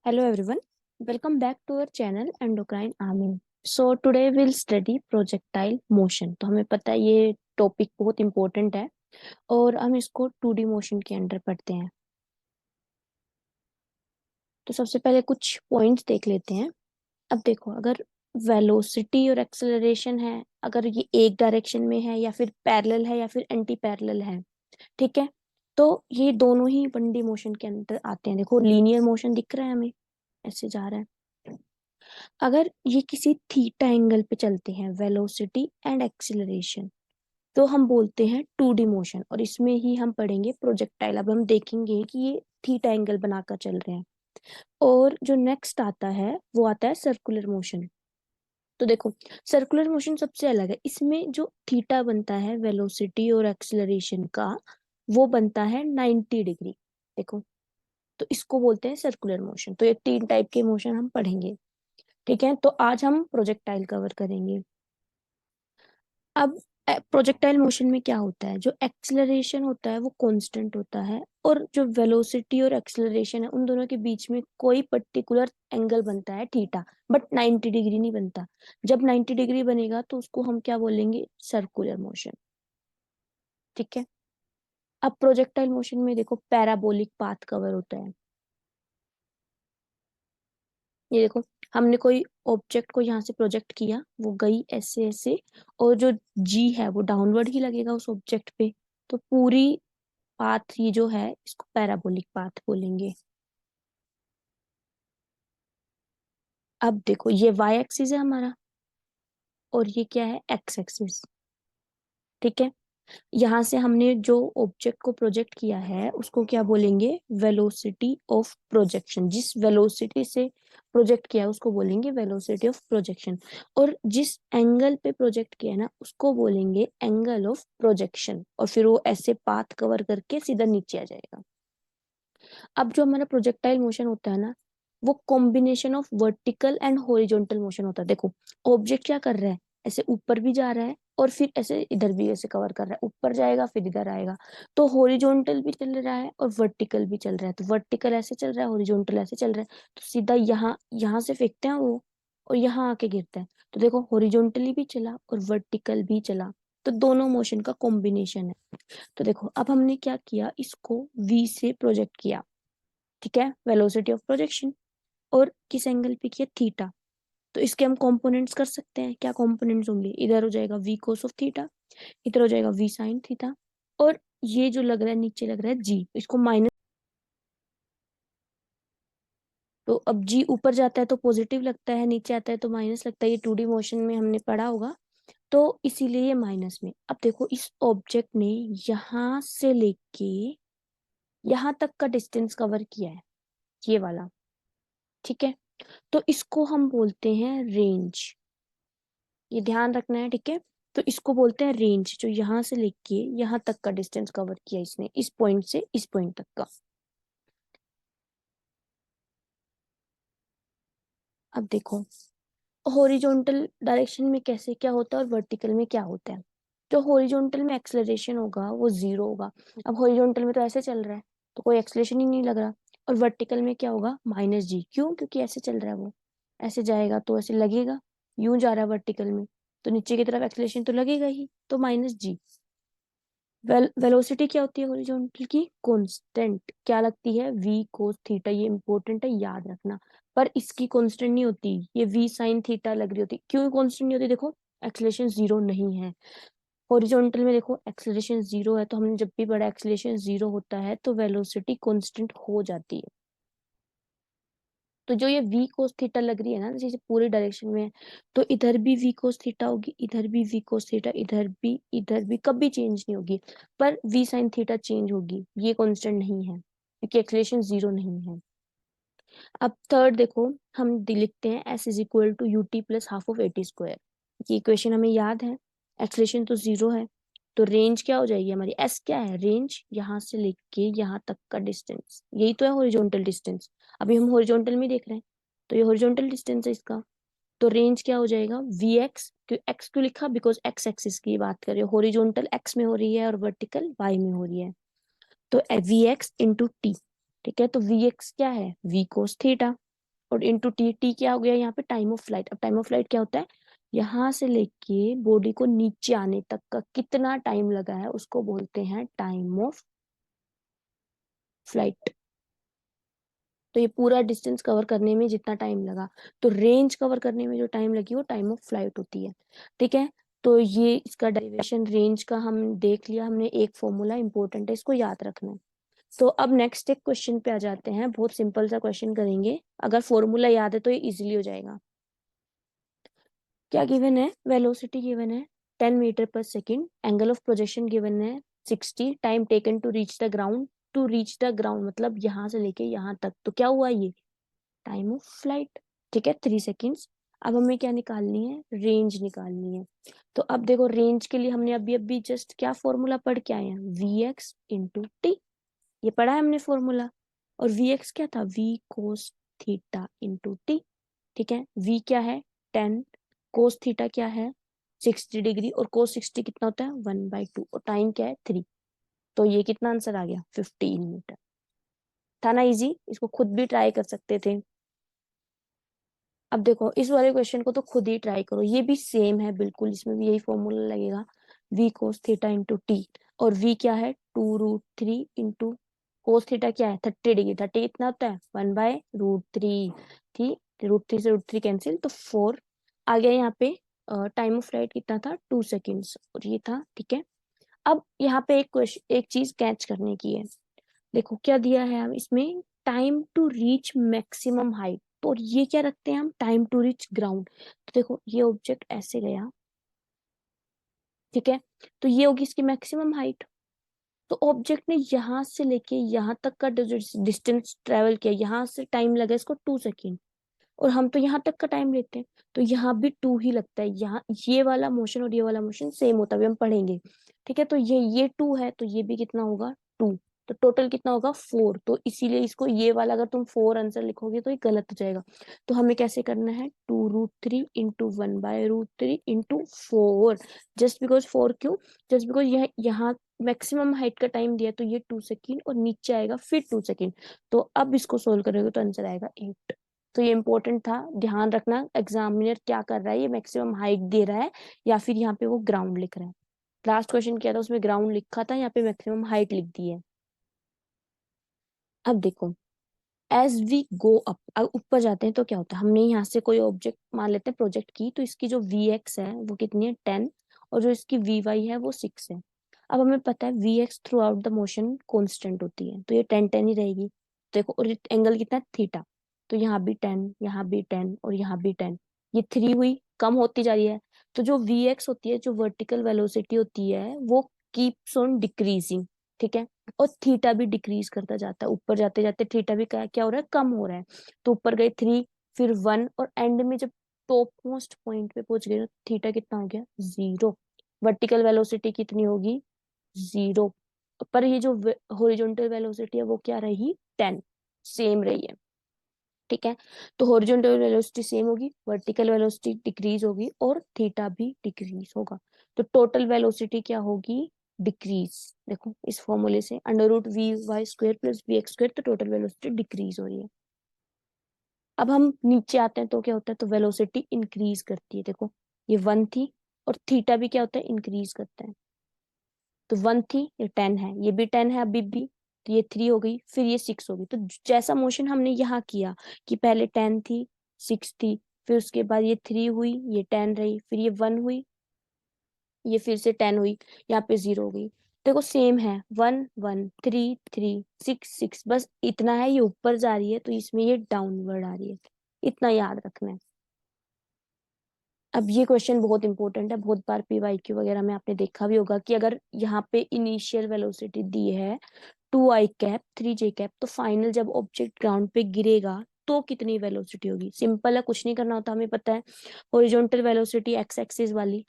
Hello everyone, welcome back to our channel Endocrine Army. So today we'll study projectile motion. तो हमें पता है ये टॉपिक बहुत इंपॉर्टेंट है और हम इसको 2D मोशन के अंडर पढ़ते हैं। तो सबसे पहले कुछ पॉइंट्स देख लेते हैं। अब देखो, अगर वेलोसिटी और एक्सेलरेशन है, अगर ये एक डायरेक्शन में है या फिर पैरेलल है या फिर एंटी पैरेलल है, ठीक है, तो ये दोनों ही 1D मोशन के अंदर आते हैं। देखो लीनियर मोशन दिख रहा है हमें, ऐसे जा रहा है। अगर ये किसी थीटा एंगल पे चलते हैं, वेलोसिटी एंड एक्सीलरेशन, तो हम बोलते हैं 2D मोशन। और इसमें ही हम पढ़ेंगे प्रोजेक्टाइल। अब हम देखेंगे कि ये थीटा एंगल बनाकर चल रहे हैं। और जो नेक्स्ट आता है वो आता है सर्कुलर मोशन। तो देखो, सर्कुलर मोशन सबसे अलग है। इसमें जो थीटा बनता है वेलोसिटी और एक्सीलरेशन का, वो बनता है 90 डिग्री। देखो, तो इसको बोलते हैं सर्कुलर मोशन। तो ये 3 टाइप के मोशन हम पढ़ेंगे, ठीक है। तो आज हम प्रोजेक्टाइल कवर करेंगे। अब प्रोजेक्टाइल मोशन में क्या होता है, जो एक्सेलरेशन होता है वो कांस्टेंट होता है, और जो वेलोसिटी और एक्सेलरेशन है उन दोनों के बीच में कोई पर्टिकुलर एंगल बनता है थीटा, बट 90 डिग्री नहीं बनता। जब 90 डिग्री बनेगा तो उसको हम क्या बोलेंगे, सर्कुलर मोशन, ठीक है। अब प्रोजेक्टाइल मोशन में देखो, पैराबोलिक पाथ कवर होता है। ये देखो, हमने कोई ऑब्जेक्ट को यहाँ से प्रोजेक्ट किया, वो गई ऐसे ऐसे, और जो जी है वो डाउनवर्ड ही लगेगा उस ऑब्जेक्ट पे। तो पूरी पाथ ये जो है, इसको पैराबोलिक पाथ बोलेंगे। अब देखो, ये वाई एक्सिस है हमारा, और ये क्या है, एक्स एक्सिस, ठीक है। यहाँ से हमने जो ऑब्जेक्ट को प्रोजेक्ट किया है उसको क्या बोलेंगे, वेलोसिटी ऑफ प्रोजेक्शन। जिस वेलोसिटी से प्रोजेक्ट किया है उसको बोलेंगे वेलोसिटी ऑफ प्रोजेक्शन। और जिस एंगल पे प्रोजेक्ट किया है ना, उसको बोलेंगे एंगल ऑफ प्रोजेक्शन। और फिर वो ऐसे पाथ कवर करके सीधा नीचे आ जाएगा। अब जो हमारा प्रोजेक्टाइल मोशन होता है ना, वो combination of vertical and horizontal motion होता है। देखो, ऑब्जेक्ट क्या कर रहा है, ऐसे ऊपर भी जा रहा है और फिर ऐसे इधर भी ऐसे कवर कर रहा है, ऊपर जाएगा फिर इधर आएगा। तो हॉरिजॉन्टल भी चल रहा है और वर्टिकल भी चल रहा है। तो वर्टिकल ऐसे चल रहा है, हॉरिजॉन्टल ऐसे चल रहा है, तो सीधा यहाँ यहाँ से फेंकते हैं वो, और यहाँ आके गिरता है। तो देखो, हॉरिजॉन्टली भी चला और वर्टिकल भी चला, तो दोनों मोशन का कॉम्बिनेशन है। तो देखो, अब हमने क्या किया, इसको वी से प्रोजेक्ट किया, ठीक है, वेलोसिटी ऑफ प्रोजेक्शन। और किस एंगल पे किया, थीटा। तो इसके हम कंपोनेंट्स कर सकते हैं। क्या कंपोनेंट्स होंगे, इधर हो जाएगा वी कोस ऑफ थीटा, इधर हो जाएगा वी साइन थीटा, और ये जो लग रहा है नीचे लग रहा है जी, इसको माइनस। तो अब जी ऊपर जाता है तो पॉजिटिव लगता है, नीचे आता है तो माइनस लगता है। ये 2D मोशन में हमने पढ़ा होगा, तो इसीलिए ये माइनस में। अब देखो, इस ऑब्जेक्ट ने यहां से लेके यहां तक का डिस्टेंस कवर किया है, ये वाला, ठीक है। तो इसको हम बोलते हैं रेंज। ये ध्यान रखना है, ठीक है। तो इसको बोलते हैं रेंज, जो यहाँ से लेके यहाँ तक का डिस्टेंस कवर किया इसने, इस पॉइंट से इस पॉइंट तक का। अब देखो, हॉरिजॉन्टल डायरेक्शन में कैसे क्या होता है और वर्टिकल में क्या होता है। जो हॉरिजॉन्टल में एक्सेलरेशन होगा वो 0 होगा। अब हॉरिजॉन्टल में तो ऐसे चल रहा है, तो कोई एक्सेलरेशन ही नहीं लग रहा। और वर्टिकल में क्या होगा, माइनस जी। क्यों, क्योंकि ऐसे चल रहा है वो, ऐसे जाएगा तो ऐसे लगेगा। यूं जा रहा है वर्टिकल में, तो नीचे की तरफ एक्सेलरेशन तो लगेगा ही, तो माइनस जी। वेलोसिटी क्या होती है हॉरिजॉन्टल की, कांस्टेंट। क्या लगती है, वी कोस थीटा। ये इंपॉर्टेंट है, याद रखना। पर इसकी कांस्टेंट नहीं होती, ये वी साइन थीटा लग रही होती। क्यों कांस्टेंट नहीं होती, देखो, एक्सेलरेशन 0 नहीं है। हॉरिजॉन्टल में देखो एक्सेलरेशन 0 है, तो हमने जब भी पढ़ा एक्सेलरेशन 0 होता है तो वेलोसिटी कांस्टेंट हो जाती है। तो जो ये वी कोस थीटा लग रही है ना, जैसे पूरे डायरेक्शन में है, तो इधर भी वी कोस थीटा होगी, इधर भी वी कोस थीटा, इधर भी, इधर भी, कभी चेंज नहीं होगी। पर वी साइन थीटा चेंज होगी, ये कांस्टेंट नहीं है क्योंकि एक्सेलरेशन 0 नहीं है। अब थर्ड देखो, हम लिखते हैं S is equal to U T plus half of A T square. ये इक्वेशन हमें याद है, एक्सेलरेशन तो 0 है, तो रेंज क्या हो जाएगी हमारी, एस क्या है, रेंज, यहाँ से लेके यहाँ तक का डिस्टेंस, यही तो है हॉरिजॉन्टल डिस्टेंस। अभी हम हॉरिजॉन्टल में देख रहे हैं, तो ये हॉरिजॉन्टल डिस्टेंस है इसका। तो रेंज क्या हो जाएगा, वी एक्स। क्यों एक्स क्यों लिखा, बिकॉज एक्स एक्सिस की बात कर रहे हो, हॉरिजॉन्टल एक्स में हो रही है और वर्टिकल वाई में हो रही है। तो वी एक्स इंटू टी, ठीक है। तो वी एक्स क्या है, वी कोस थीटा। और इंटू टी, टी क्या हो गया यहाँ पे, टाइम ऑफ फ्लाइट। अब टाइम ऑफ फ्लाइट क्या होता है, यहाँ से लेके बॉडी को नीचे आने तक का कितना टाइम लगा है उसको बोलते हैं टाइम ऑफ फ्लाइट। तो ये पूरा डिस्टेंस कवर करने में जितना टाइम लगा, तो रेंज कवर करने में जो टाइम लगी वो टाइम ऑफ फ्लाइट होती है। ठीक है, तो ये इसका डेरिवेशन रेंज का हम देख लिया हमने, एक फॉर्मूला इंपॉर्टेंट है, इसको याद रखना है। तो अब नेक्स्ट एक क्वेश्चन पे आ जाते हैं, बहुत सिंपल सा क्वेश्चन करेंगे, अगर फॉर्मूला याद है तो ये इजीली हो जाएगा। क्या गिवन है, वेलोसिटी गिवन है 10 मीटर पर second, angle of projection given है 60, time taken to reach the ground, to reach the ground मतलब यहाँ से लेके यहाँ तक, तो क्या हुआ ये टाइम ऑफ फ्लाइट। ठीक है, 3 सेकेंड्स। अब हमें क्या निकालनी है, रेंज निकालनी है। तो अब देखो रेंज के लिए हमने अभी अभी जस्ट क्या फॉर्मूला पढ़ के आए हैं, वी एक्स इंटू टी, ये पढ़ा है हमने फॉर्मूला। और वी एक्स क्या था, V cos theta into T. ठीक है, वी क्या है 10, कोस थीटा क्या है 60 डिग्री, और कोस 60 कितना होता है 1/2, और टाइम क्या है 3। तो ये कितना आंसर आ गया 15 मीटर। था ना इजी, इसको खुद भी ट्राई कर सकते थे। अब देखो इस वाले क्वेश्चन को तो खुद ही ट्राई करो, ये भी सेम है बिल्कुल, इसमें भी यही फॉर्मूला लगेगा, V cos theta into T. और वी क्या है 2√3 इंटू कोस थीटा क्या है 30 डिग्री, 30 इतना होता है 1/√3। ठीक, √3 से √3 कैंसिल, तो 4 आ गया यहाँ पे। टाइम ऑफ फ्लाइट कितना था 2 सेकेंड्स, और ये था। ठीक है, अब यहाँ पे एक क्वेश्चन, एक चीज कैच करने की है। देखो क्या दिया है हम इसमें, time to reach maximum height, तो ये क्या रखते हैं हम, टाइम टू रीच ग्राउंड। तो देखो ये ऑब्जेक्ट ऐसे गया, ठीक है, तो ये होगी इसकी मैक्सिमम हाइट। तो ऑब्जेक्ट ने यहां से लेके यहाँ तक का डिस्टेंस ट्रेवल किया, यहाँ से टाइम लगा इसको 2 सेकेंड, और हम तो यहाँ तक का टाइम लेते हैं, तो यहाँ भी 2 ही लगता है। यहाँ ये वाला मोशन और ये वाला मोशन सेम होता है, हम पढ़ेंगे। ठीक है, तो ये 2 है, तो ये भी कितना होगा 2, तो टोटल कितना होगा 4। तो इसीलिए इसको ये वाला अगर तुम 4 आंसर लिखोगे तो ये गलत हो जाएगा। तो हमें कैसे करना है, 2√3 इंटू 1/√3 इंटू 4, जस्ट बिकॉज 4 क्यों, जस्ट बिकॉज यह यहाँ मैक्सिमम हाइट का टाइम दिया, तो ये 2 सेकेंड और नीचे आएगा फिर 2 सेकेंड। तो अब इसको सोल्व करोगे तो आंसर आएगा 8। तो ये इंपॉर्टेंट था, ध्यान रखना एग्जामिनर क्या कर रहा है, ये मैक्सिमम हाइट दे रहा है या फिर यहाँ पे वो ग्राउंड लिख रहा है। लास्ट क्वेश्चन किया था उसमें ग्राउंड लिखा था, यहाँ पे मैक्सिमम हाइट लिख दी है। अब देखो एज वी गो अप, ऊपर जाते हैं तो क्या होता है, हमने यहाँ से कोई ऑब्जेक्ट मान लेते हैं प्रोजेक्ट की, तो इसकी जो वी एक्स है वो कितनी है 10, और जो इसकी वी वाई है वो 6 है। अब हमें पता है V X throughout the motion constant होती है, तो ये 10 10 ही रहेगी। देखो और एंगल कितना है थीटा, तो यहाँ भी 10, यहाँ भी 10 और यहाँ भी 10, ये 3 हुई, कम होती जा रही है। तो जो वी एक्स होती है, जो वर्टिकल वेलोसिटी होती है वो कीप्स ऑन डिक्रीजिंग। ठीक है, और थीटा भी डिक्रीज करता जाता है, ऊपर जाते जाते थीटा भी क्या क्या हो रहा है, कम हो रहा है। तो ऊपर गए 3, फिर 1, और एंड में जब टॉप मोस्ट पॉइंट पे पहुंच गए तो थीटा कितना हो गया 0। वर्टिकल वेलोसिटी कितनी होगी 0, पर ये जो हॉरिजॉन्टल वेलोसिटी है वो क्या रही 10, सेम रही है। ठीक है, तो हॉरिजॉन्टल वेलोसिटी सेम होगी, वर्टिकल वेलोसिटी डिक्रीज होगी और थीटा भी डिक्रीज होगा। तो टोटल वेलोसिटी क्या होगी डिक्रीज। देखो इस फॉर्मूले से √vy² प्लस vx², तो टोटल वेलोसिटी डिक्रीज हो रही है। अब हम नीचे आते हैं तो क्या होता है, तो वेलोसिटी इंक्रीज करती है। देखो ये 1 थी, और थीटा भी क्या होता है इंक्रीज करता है। तो 1 थी, ये 10 है, ये भी 10 है अभी भी, तो ये 3 हो गई, फिर ये 6 हो गई। तो जैसा मोशन हमने यहाँ किया कि पहले 10 थी, 6 थी, फिर उसके बाद ये 3 हुई, ये 10 रही, फिर ये 1 हुई, ये फिर से 10 हुई, यहाँ पे 0 हो गई। देखो सेम है, 1 1 3 3 6 6, बस इतना है, ये ऊपर जा रही है तो इसमें ये डाउनवर्ड आ रही है, इतना याद रखना है। अब ये क्वेश्चन बहुत इंपॉर्टेंट है, बहुत बार पीवाईक्यू वगैरह में आपने देखा भी होगा कि अगर यहाँ पे इनिशियल वेलोसिटी दी है 2i कैप 3j कैप, तो फाइनल जब ऑब्जेक्ट ग्राउंड पे गिरेगा तो कितनी वेलोसिटी होगी। सिंपल है, कुछ नहीं करना होता, हमें पता है हॉरिजॉन्टल वेलोसिटी एक्स एक्सिस वाली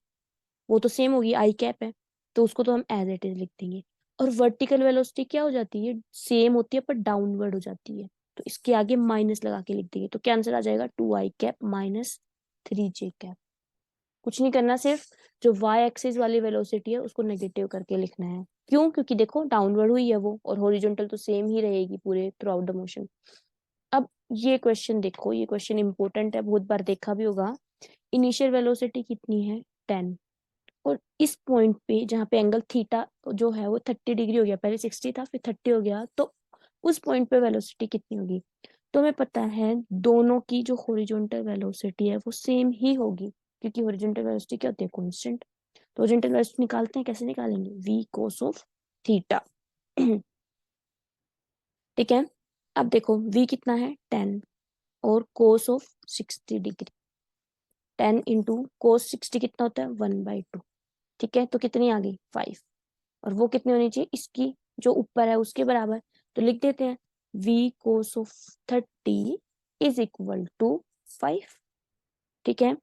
वो तो सेम होगी, आई कैप है, तो उसको तो हम एज इट इज लिख देंगे। और वर्टिकल वेलोसिटी क्या हो जाती है, सेम होती है पर डाउनवर्ड हो जाती है, तो इसके आगे माइनस लगा के लिख देंगे। तो क्या आंसर आ जाएगा 2i cap minus 3j cap. कुछ नहीं करना, सिर्फ जो वाई एक्सिस वाली वेलोसिटी है उसको नेगेटिव करके लिखना है। क्यों, क्योंकि देखो डाउनवर्ड हुई है वो, और हॉरिजॉन्टल तो सेम ही रहेगी पूरे थ्रू आउट द मोशन। अब ये क्वेश्चन देखो, ये क्वेश्चन इंपॉर्टेंट है, बहुत बार देखा भी होगा। इनिशियल वेलोसिटी कितनी है 10, और इस पॉइंट पे जहाँ पे एंगल थीटा जो है वो 30 डिग्री हो गया, पहले 60 था फिर 30 हो गया, तो उस पॉइंट पे वेलोसिटी कितनी होगी। तो हमें पता है दोनों की जो हॉरिजॉन्टल वेलोसिटी है वो सेम ही होगी, क्योंकि हॉरिजॉन्टल वेलोसिटी क्या होती है, कांस्टेंट। तो हॉरिजॉन्टल वेलोसिटी निकालते हैं, कैसे निकालेंगे, v cos ऑफ थीटा। ठीक है, अब देखो v कितना है 10, और cos ऑफ 60 डिग्री, 10 × cos 60 कितना होता है 1/2। ठीक है, तो कितनी आ गई 5, और वो कितनी होनी चाहिए इसकी जो ऊपर है उसके बराबर। तो लिख देते हैं v cos of 30 is equal to 5। ठीक है,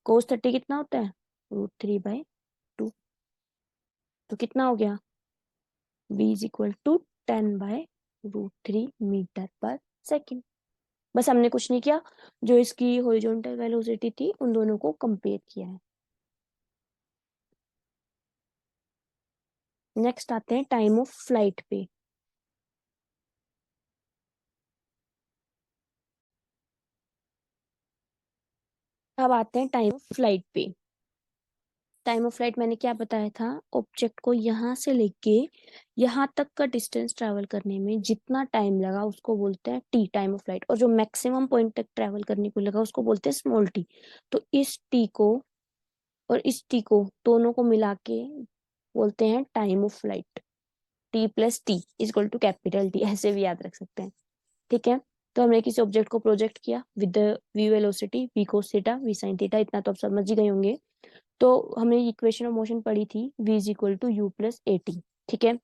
cos 30 कितना होता है √3/2, तो कितना हो गया v is equal to 10/√3 metre पर सेकेंड। बस हमने कुछ नहीं किया, जो इसकी हॉरिजॉन्टल वेलोसिटी थी उन दोनों को कंपेयर किया है। नेक्स्ट आते हैं टाइम ऑफ फ्लाइट पे। अब आते हैं टाइम ऑफ फ्लाइट पे। टाइम ऑफ फ्लाइट मैंने क्या बताया था, ऑब्जेक्ट को यहाँ से लेके यहाँ तक का डिस्टेंस ट्रैवल करने में जितना टाइम लगा उसको बोलते हैं टी, टाइम ऑफ फ्लाइट, और जो मैक्सिमम पॉइंट तक ट्रैवल करने को लगा उसको बोलते हैं स्मॉल टी। तो इस टी को और इस टी को दोनों को मिला के बोलते हैं time of flight. T plus T equal to capital T, ऐसे भी याद रख सकते हैं। ठीक है, तो हमने किसी ऑब्जेक्ट को प्रोजेक्ट किया with V velocity V cos theta V sine theta, इतना तो आप समझ ही गए होंगे। तो हमने इक्वेशन ऑफ मोशन पढ़ी थी v is equal to U plus A T. ठीक है,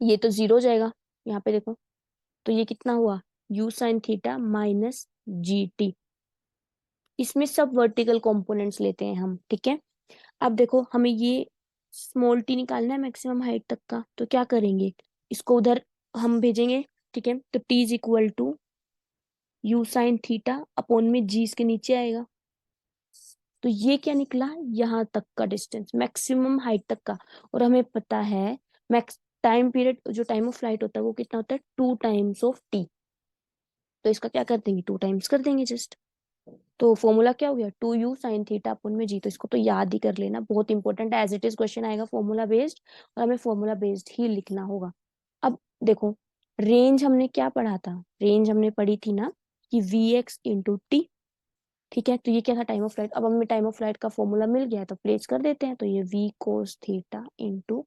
ये तो जीरो हो जाएगा यहाँ पे देखो, तो ये कितना हुआ u sine theta minus G T. इसमें सब वर्टिकल कंपोनेंट्स लेते हैं हम। ठीक है, अब देखो हमें ये स्मॉल टी निकालना है मैक्सिमम हाइट तक का, तो क्या करेंगे, इसको उधर हम भेजेंगे। ठीक है, तो t is equal to U sine theta upon में g इसके नीचे आएगा। तो ये क्या निकला, यहाँ तक का डिस्टेंस मैक्सिमम हाइट तक का। और हमें पता है मैक्स टाइम पीरियड जो टाइम ऑफ फ्लाइट होता है वो कितना होता है 2 टाइम्स ऑफ टी। तो इसका क्या कर देंगे 2 टाइम्स कर देंगे जस्ट। तो फॉर्मूला क्या हो गया 2u sin थीटा अपन में जी। तो इसको तो याद ही कर लेना, बहुत इंपॉर्टेंट है, एज इट इज क्वेश्चन आएगा फॉर्मूला बेस्ड, और हमें फॉर्मूला बेस्ड ही लिखना होगा। अब देखो रेंज हमने क्या पढ़ा था, रेंज हमने पढ़ी थी ना कि vx × t। ठीक है, तो ये क्या था टाइम ऑफ फ्लाइट। अब हमें टाइम ऑफ फ्लाइट का फॉर्मूला मिल गया है तो प्लेस कर देते हैं, तो ये v cos theta into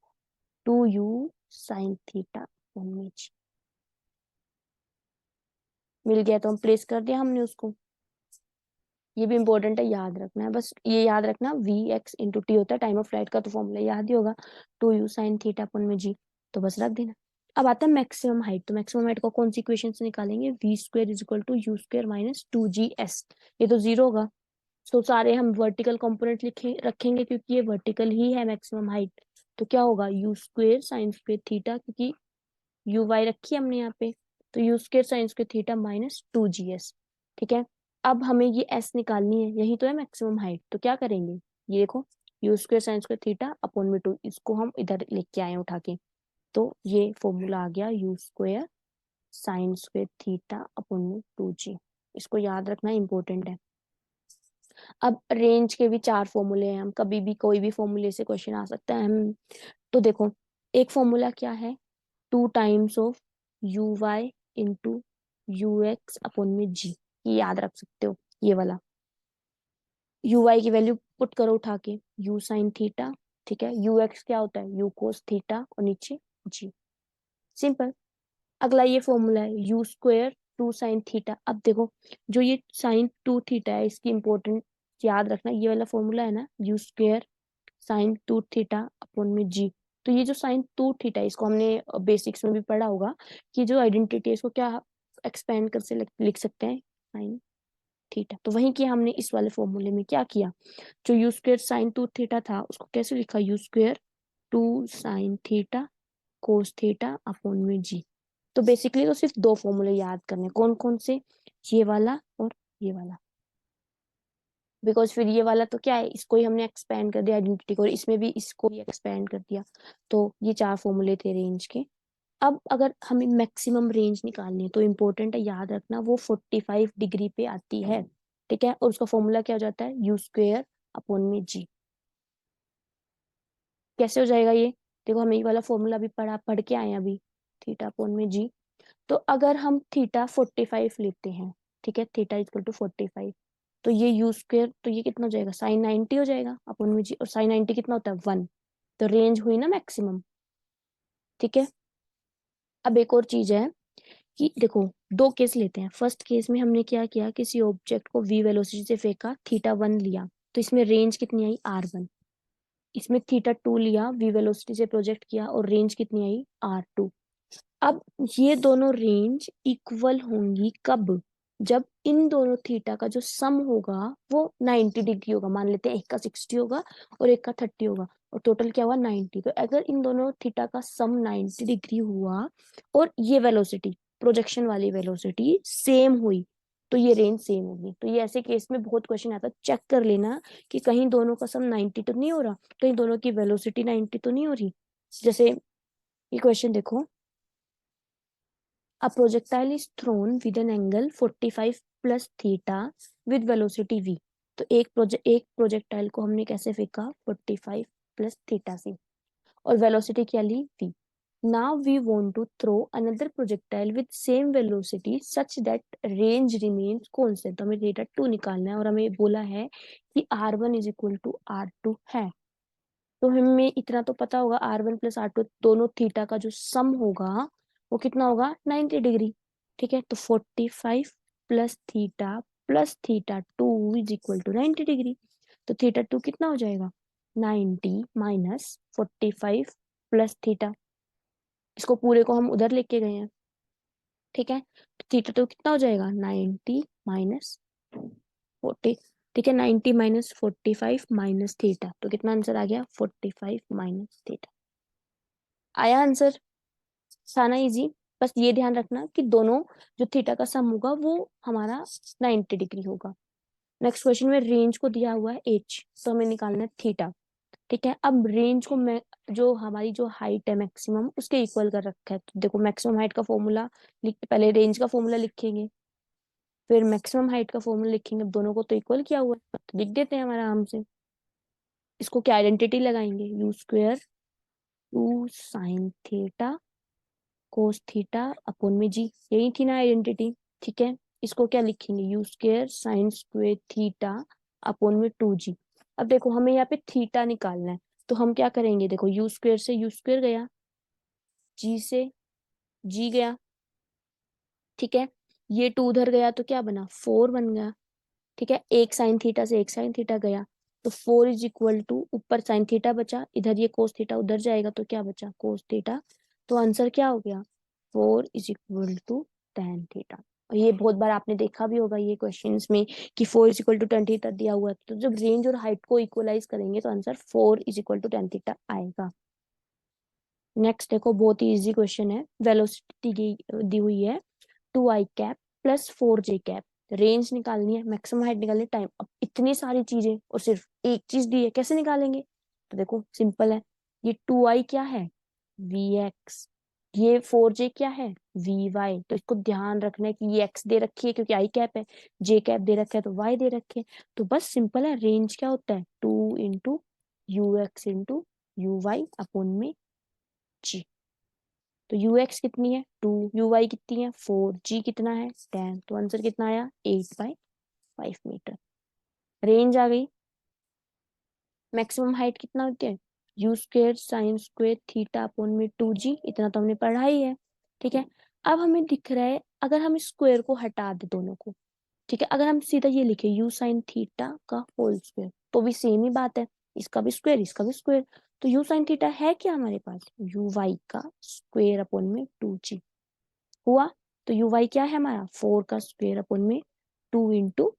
2u sin theta मिल गया, तो हम प्लेस कर दिया हमने उसको। ये भी इंपॉर्टेंट है, याद रखना है, बस ये याद रखना vx × t होता है टाइम ऑफ फ्लाइट का, तो फॉर्मूला याद ही होगा 2u sin थीटा/g। तो बस रख देना। अब आता है मैक्सिमम हाइट, तो मैक्सिमम हाइट को कौन सी इक्वेशन से निकालेंगे, v² is equal to u² minus 2gs। ये तो जीरो होगा, तो सारे हम वर्टिकल कंपोनेंट लिखे रखेंगे क्योंकि ये वर्टिकल ही है मैक्सिमम हाइट। तो क्या होगा u² sin² थीटा, क्योंकि यू वाई रखी है हमने यहाँ पे, तो u² sin² theta minus 2gs। ठीक है, अब हमें ये s निकालनी है, यही तो है मैक्सिमम हाइट, तो क्या करेंगे, ये देखो u² sin² थीटा अपॉन में 2, इसको हम इधर लेके आए उठा के, तो ये फॉर्मूला आ गया u² sin² थीटा अपॉन में 2g। इसको याद रखना इंपॉर्टेंट है। अब रेंज के भी 4 फॉर्मूले हैं, हम कभी भी कोई भी फॉर्मूले से क्वेश्चन आ सकता है हम। तो देखो एक फॉर्मूला क्या है 2 times of U Y into U X upon में जी, ये याद रख सकते हो ये वाला। यू वाई की वैल्यू पुट करो उठा के यू साइन थीटा। ठीक है, यू एक्स क्या होता है यू कोस थीटा और नीचे जी, सिंपल। अगला ये फॉर्मूला है u²2 sin थीटा। अब देखो जो ये sin 2 थीटा है इसकी इंपॉर्टेंट याद रखना, ये वाला फॉर्मूला है ना u²sin 2 थीटा अपॉन में जी। तो ये जो sin 2 थीटा है इसको हमने बेसिक्स में भी पढ़ा होगा कि जो आइडेंटिटी है इसको क्या एक्सपेंड कर से लिख सकते हैं साइन थीटा। तो वही किया हमने इस वाले फॉर्मूले में, क्या किया जो u²sin 2 थीटा था उसको कैसे लिखा u²2 sin theta cos theta upon में जी। तो बेसिकली तो सिर्फ 2 फॉर्मूले याद करने, कौन कौन से, ये वाला और ये वाला। बिकॉज फिर ये वाला तो क्या है इसको ही हमने एक्सपेंड कर दिया आइडेंटिटी को, और इसमें भी इसको ही एक्सपेंड कर दिया। तो ये 4 फॉर्मूले थे रेंज के। अब अगर हमें मैक्सिमम रेंज निकालनी है तो इम्पोर्टेंट है, याद रखना वो 45 डिग्री पे आती है। ठीक है, और उसका फॉर्मूला क्या हो जाता है, यू स्क्वेयर अपॉन में जी। कैसे हो जाएगा ये, देखो हमें ये वाला फॉर्मूला भी पढ़ के आए हैं अभी, थीटा अपॉन में जी। तो अगर हम थीटा 45 लेते हैं, ठीक है, थीटा इक्वल टू 45, तो ये यू स्क्वेयर, तो ये कितना हो जाएगा, साइन 90 हो जाएगा अपॉन में जी, और साइन 90 कितना होता है 1। तो रेंज हुई ना मैक्सिमम। ठीक है, अब एक और चीज है कि देखो दो केस लेते हैं। फर्स्ट केस में हमने क्या किया, किसी ऑब्जेक्ट को वी वेलोसिटी से फेंका, थीटा 1 लिया, तो इसमें रेंज कितनी आई R1। इसमें थीटा 2 लिया, वी वेलोसिटी से प्रोजेक्ट किया, और रेंज कितनी आई R2। अब ये दोनों रेंज इक्वल होंगी कब, जब इन दोनों थीटा का जो सम होगा वो 90 डिग्री होगा। मान लेते हैं एक का 60 होगा और एक का 30 होगा, और टोटल क्या हुआ 90। तो अगर इन दोनों थीटा का सम 90 डिग्री हुआ और ये वेलोसिटी, प्रोजेक्शन वाली वेलोसिटी सेम हुई, तो ये रेंज सेम होगी। तो ये ऐसे केस में बहुत क्वेश्चन आता है, चेक कर लेना कि कहीं दोनों का सम 90 तो नहीं हो रहा, कहीं दोनों की वेलोसिटी 90 तो नहीं हो रही। जैसे ये क्वेश्चन देखो, A projectile is thrown with an angle 45 plus theta with velocity v। तो एक प्रोजेक्टाइल को हमने कैसे फेंका, 45 प्लस थीटा से, और वेलोसिटी क्या ली v। Now we want to throw another projectile with same velocity such that range remains constant। तो हमें थीटा 2 निकालना है, और हमें बोला है कि R1 is equal to R2 है। तो हमें इतना तो पता होगा, R1 प्लस R2 दोनों थीटा का जो सम होगा वो कितना होगा 90 डिग्री। ठीक है, तो 45 plus theta 2 is equal to 90 degree. तो थीटा 2 कितना हो जाएगा, 90 माइनस 45 प्लस थीटा, इसको पूरे को हम उधर लेके गए हैं। ठीक है, तो थीटा 2 कितना हो जाएगा, 90 माइनस 40। ठीक है, 90 माइनस 45 माइनस थीटा, तो कितना आंसर आ गया, 45 माइनस थीटा। आया आंसर, था ना इजी। बस ये ध्यान रखना कि दोनों जो थीटा का सम होगा वो हमारा 90 डिग्री होगा। नेक्स्ट क्वेश्चन में रेंज को दिया हुआ है एच, तो हमें निकालना है थीटा। ठीक है, अब रेंज को मैं, जो हमारी जो हाइट है मैक्सिमम उसके इक्वल कर रखा है। तो देखो मैक्सिमम हाइट का फॉर्मूला लिख, पहले रेंज का फॉर्मूला लिखेंगे, फिर मैक्सिमम हाइट का फॉर्मूला लिखेंगे। अब दोनों को तो इक्वल किया हुआ है तो लिख देते हैं हम आराम से। इसको क्या आइडेंटिटी लगाएंगे, you square 2 sin theta cos theta upon में जी, यही थी ना आइडेंटिटी। ठीक है, इसको क्या लिखेंगे, you square sine square theta upon में 2g। अब देखो हमें यहाँ पे थीटा निकालना है, तो हम क्या करेंगे, देखो यू स्क्वेयर से यू स्क्वेयर गया, जी से जी गया। ठीक है, ये 2 उधर गया तो क्या बना, 4 बन गया। ठीक है, एक साइन थीटा से एक साइन थीटा गया, तो 4 इज इक्वल टू, ऊपर साइन थीटा बचा, इधर ये कोस थीटा उधर जाएगा तो क्या बचा, कोस थीटा। तो आंसर क्या हो गया, 4 is equal to tan theta. और ये बहुत बार आपने देखा भी होगा ये क्वेश्चंस में कि 4 is equal to tan theta दिया हुआ है, तो जब रेंज और हाइट को इक्वलाइज करेंगे तो answer 4 is equal to tan theta आएगा। नेक्स्ट देखो, बहुत ही इजी क्वेश्चन है। वेलोसिटी दी हुई है 2i cap plus 4j cap, range निकालनी है, मैक्सिमम हाइट निकालनी है, टाइम। अब इतनी सारी चीजें और सिर्फ एक चीज दी है, कैसे निकालेंगे। तो देखो सिंपल है, ये 2i क्या है, vx, ये 4j क्या है, vy। तो इसको ध्यान रखना है कि ये x दे रखी है क्योंकि i कैप है, j कैप दे रखा है तो y दे रखे हैं। तो बस सिंपल है, रेंज क्या होता है 2 into U X into U Y upon में जी। तो यू एक्स कितनी है 2, यू वाई कितनी है 4, जी कितना है 10, तो आंसर कितना आया 8/5 मीटर। रेंज आ गई। मैक्सिमम हाइट कितना होती है, you square sine square theta upon में 2g, इतना तो हमने पढ़ा ही है। ठीक है, अब हमें दिख रहा है, अगर हम स्क्वायर को हटा दे दोनों को, ठीक है, अगर हम सीधा ये लिखे यू साइन थीटा का होल स्क्वायर, तो भी सेम ही बात है, इसका भी स्क्वायर इसका भी स्क्वायर। तो यू साइन थीटा है क्या हमारे पास, यू वाई का स्क्वायर अपॉन में 2g हुआ। तो यू वाई क्या है हमारा, 4 का स्क्वायर अपॉन में 2 इंटू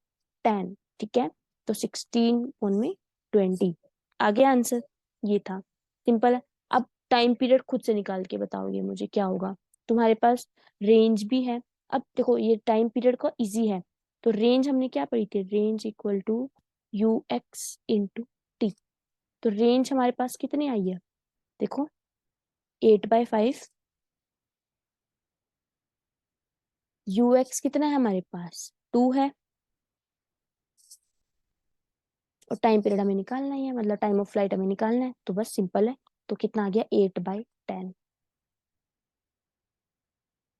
10। ठीक है, तो 16 अपॉन में 20 आ गया आंसर। ये था, सिंपल है। अब टाइम पीरियड खुद से निकाल के बताओगे मुझे क्या होगा। तुम्हारे पास रेंज भी है, अब देखो ये टाइम पीरियड का इजी है। तो रेंज हमने क्या पढ़ी थी, range equal to U X into T. तो रेंज हमारे पास कितनी आई है, देखो 8/5 ux कितना है हमारे पास, 2 है, और टाइम पीरियड हमें निकालना ही है, मतलब टाइम ऑफ फ्लाइट हमें निकालना है, तो बस सिंपल है। तो कितना आ गया, 8/10।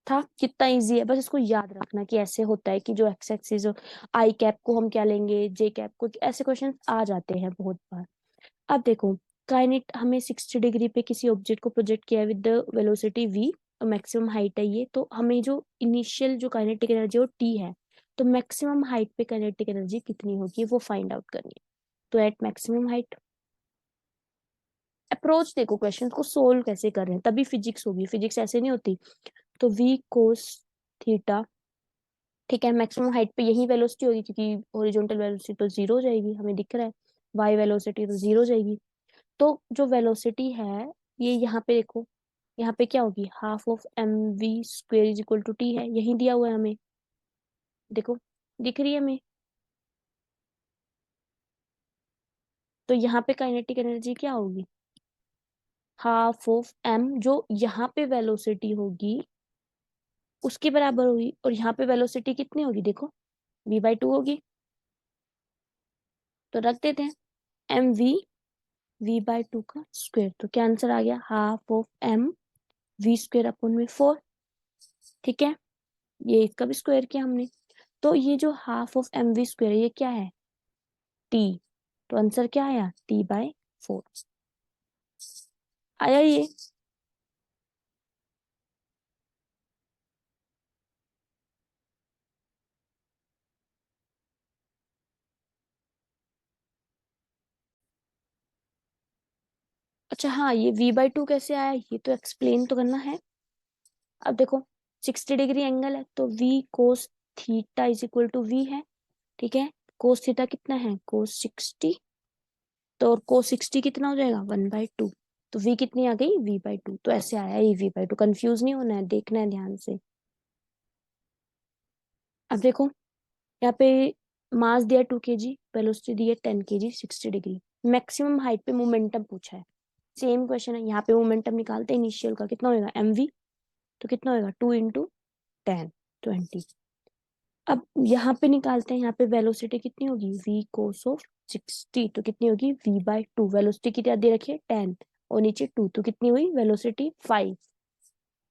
था कितना इजी है, बस इसको याद रखना कि ऐसे होता है कि जो एक्स एक्सिस, आई कैप को हम क्या लेंगे, जे कैप को, ऐसे क्वेश्चन आ जाते हैं बहुत बार। अब देखो, काइनेट हमें 60 डिग्री पे किसी ऑब्जेक्ट को प्रोजेक्ट किया है विद द वेलोसिटी v, और मैक्सिमम हाइट है ये, तो हमें जो इनिशियल जो काइनेटिक एनर्जी वो t है, तो मैक्सिमम हाइट पे काइनेटिक एनर्जी कितनी होगी वो फाइंड आउट करनी है। तो एट मैक्सिमम हाइट, अप्रोच देखो, क्वेश्चन को सोल्व कैसे कर रहे हैं, तभी फिजिक्स होगी, फिजिक्स ऐसे नहीं होती। तो v कोस थीटा, ठीक है, मैक्सिमम हाइट पे यही वेलोसिटी होगी, क्योंकि हॉरिजॉन्टल वेलोसिटी तो जीरो हो जाएगी, हमें दिख रहा है, वाई वेलोसिटी तो जीरो हो जाएगी। तो जो वेलोसिटी है, ये यहाँ पे देखो, यहाँ पे क्या होगी, half of mv² is equal to T है, यही दिया हुआ है हमें, देखो दिख रही है हमें। तो यहाँ पे काइनेटिक एनर्जी क्या होगी, हाफ ऑफ m, जो यहाँ पे वेलोसिटी होगी उसके बराबर होगी, और यहाँ पे वेलोसिटी कितनी होगी, देखो v/2 होगी। तो रख देते हैं mv, v/2 का स्क्वायर, तो क्या आंसर आ गया, half of m v² upon में 4। ठीक है, ये इसका भी स्क्वायर किया हमने। तो ये जो हाफ ऑफ mv² है, ये क्या है, t, तो आंसर क्या आया, t/4 आया ये। अच्छा हाँ, ये v/2 कैसे आया, ये तो एक्सप्लेन तो करना है। अब देखो, 60 डिग्री एंगल है, तो v cos theta is equal to v है, ठीक है। कोस थीटा कितना है, कोस 60, तो और कोस 60 कितना हो जाएगा, 1/2। तो v कितनी आ गई, v/2, तो ऐसे आया ये v/2, कंफ्यूज नहीं होना है, देखना है ध्यान से। अब देखो, यहाँ पे मास दिया 2 kg, वेलोसिटी दी है 10 kg, 60 डिग्री, मैक्सिमम हाइट पे मोमेंटम पूछा है। सेम क्वेश्चन है, यहाँ पे मोमेंटम निकालते हैं, इनिशियल का कितना होगा, mv, तो कितना होगा, 2 × 10, 20। अब यहाँ पे निकालते हैं, यहाँ पे वेलोसिटी कितनी होगी, v कोस ऑफ 60, तो कितनी होगी, v/2, वेलोसिटी कितनी दे रखी है 10, और नीचे 2, तो कितनी हुई वेलोसिटी 5।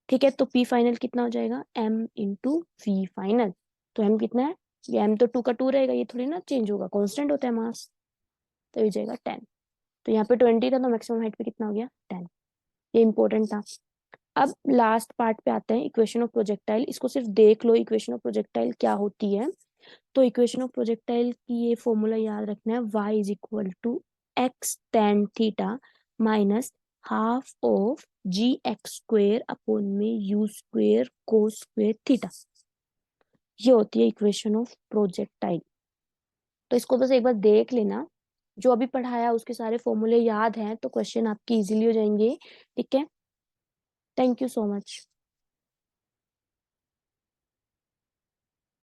ठीक है, तो p फाइनल कितना हो जाएगा, m × v फाइनल। तो m कितना है, ये m तो 2 का 2 रहेगा, ये थोड़ी ना चेंज होगा, कांस्टेंट होता है मास, तो ये हो जाएगा 10। तो यहाँ पे 20 था, तो मैक्सिमम हाइट पे कितना हो गया, 10। ये इंपॉर्टेंट था। अब लास्ट पार्ट पे आते हैं, इक्वेशन ऑफ प्रोजेक्टाइल, इसको सिर्फ देख लो, इक्वेशन ऑफ प्रोजेक्टाइल क्या होती है। तो इक्वेशन ऑफ प्रोजेक्टाइल की ये फॉर्मूला याद रखना है, y is equal to x tan theta minus half of gx² upon में u² cos² थीटा। ये होती है इक्वेशन ऑफ प्रोजेक्टाइल। तो इसको बस एक बार देख लेना, जो अभी पढ़ाया उसके सारे फॉर्मूले याद हैं, तो क्वेश्चन आपके इजीली हो जाएंगे। ठीक है, थैंक यू सो मच।